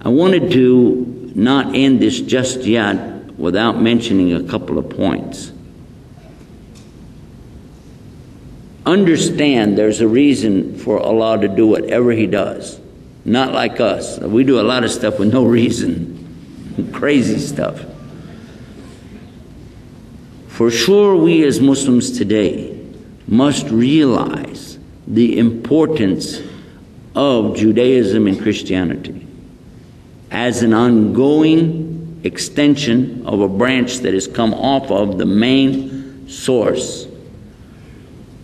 I wanted to not end this just yet without mentioning a couple of points. Understand there's a reason for Allah to do whatever He does. Not like us. We do a lot of stuff with no reason. Crazy stuff. For sure, we as Muslims today must realize the importance of Judaism and Christianity as an ongoing extension of a branch that has come off of the main source.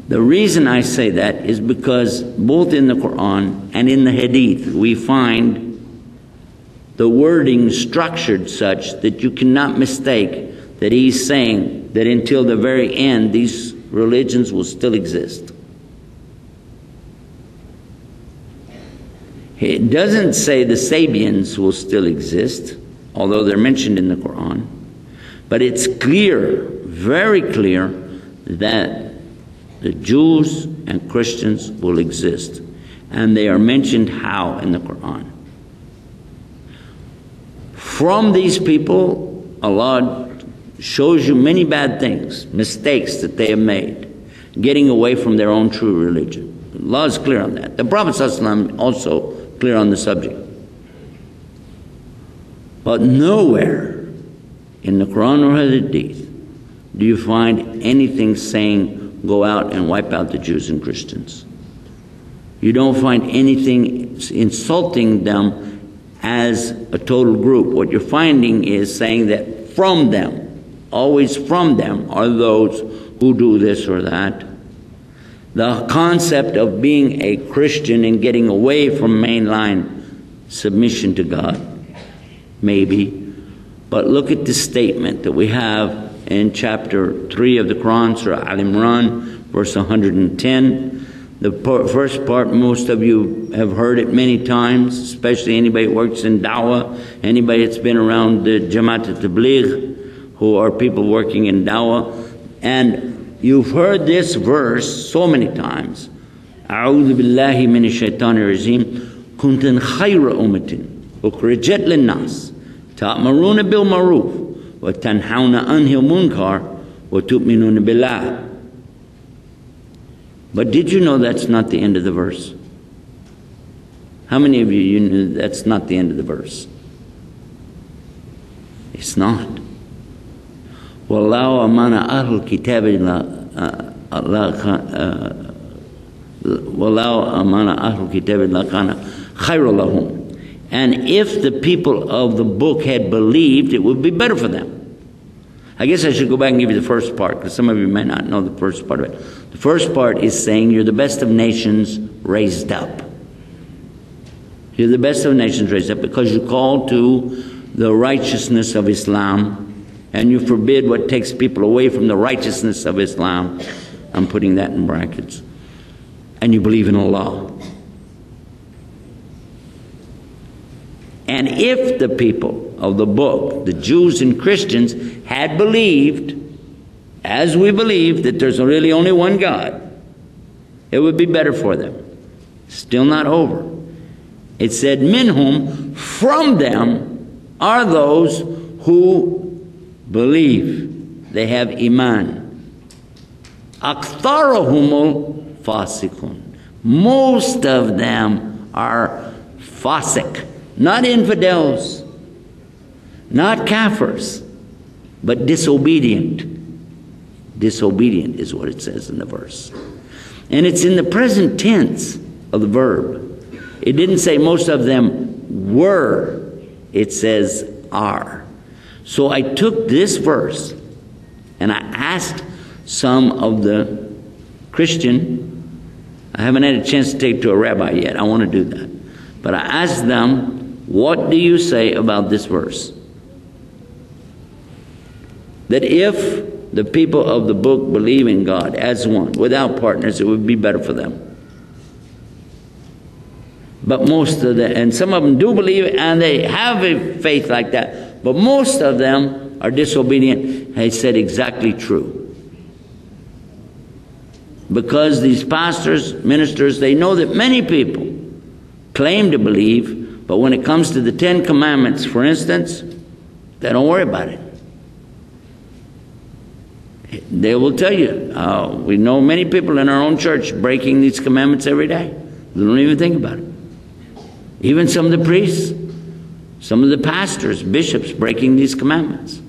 The reason I say that is because both in the Quran and in the Hadith we find the wording structured such that you cannot mistake that He's saying that until the very end these religions will still exist. It doesn't say the Sabians will still exist, although they're mentioned in the Quran, but it's clear, very clear, that the Jews and Christians will exist, and they are mentioned how in the Quran. From these people, Allah shows you many bad things, mistakes that they have made, getting away from their own true religion. Allah is clear on that. The Prophet ﷺ also clear on the subject. But nowhere in the Quran or Hadith do you find anything saying go out and wipe out the Jews and Christians. You don't find anything insulting them as a total group. What you're finding is saying that from them, always from them, are those who do this or that. The concept of being a Christian and getting away from mainline submission to God, maybe. But look at the statement that we have in chapter 3 of the Quran, Surah Al-Imran, verse 110. The first part, most of you have heard it many times, especially anybody who works in Dawah, anybody that's been around the Jamaat al-Tabligh, who are people working in Dawah. And you've heard this verse so many times. أعوذ بالله من الشيطان الرجيم كنتم خير أمة أخرجت للناس تأمرون بالمعروف وَتَنْحَوْنَ عَنْهِ الْمُنْكَرَ وَتُؤْمِنُونَ بِاللَّهِ. But did you know that's not the end of the verse? How many of you knew that's not the end of the verse? It's not. وَاللَّهُ أَمَانَ أَهْلُ الْكِتَابِ وَاللَّهُ أَمَانَ أَهْلُ الْكِتَابِ لَكَانَ خَيْرٌ لَهُمْ. And if the people of the book had believed, it would be better for them. I guess I should go back and give you the first part, because some of you may not know the first part of it. The first part is saying you're the best of nations raised up. You're the best of nations raised up because you call to the righteousness of Islam and you forbid what takes people away from the righteousness of Islam. I'm putting that in brackets. And you believe in Allah. And if the people of the book, the Jews and Christians, had believed, as we believe, that there's really only one God, it would be better for them. Still not over. It said, minhum, from them are those who believe. They have iman. Aktharuhumul fasikun. Most of them are fasik. Not infidels, not kafirs, but disobedient. Disobedient is what it says in the verse. And it's in the present tense of the verb. It didn't say most of them were. It says are. So I took this verse and I asked some of the Christian, I haven't had a chance to take it to a rabbi yet, I want to do that. But I asked them, what do you say about this verse? That if the people of the book believe in God as one, without partners, it would be better for them. But most of them, and some of them do believe and they have a faith like that, but most of them are disobedient. They said exactly true. Because these pastors, ministers, they know that many people claim to believe, But when it comes to the 10 Commandments, for instance, they don't worry about it. They will tell you, we know many people in our own church breaking these commandments every day. They don't even think about it. Even some of the priests, some of the pastors, bishops breaking these commandments.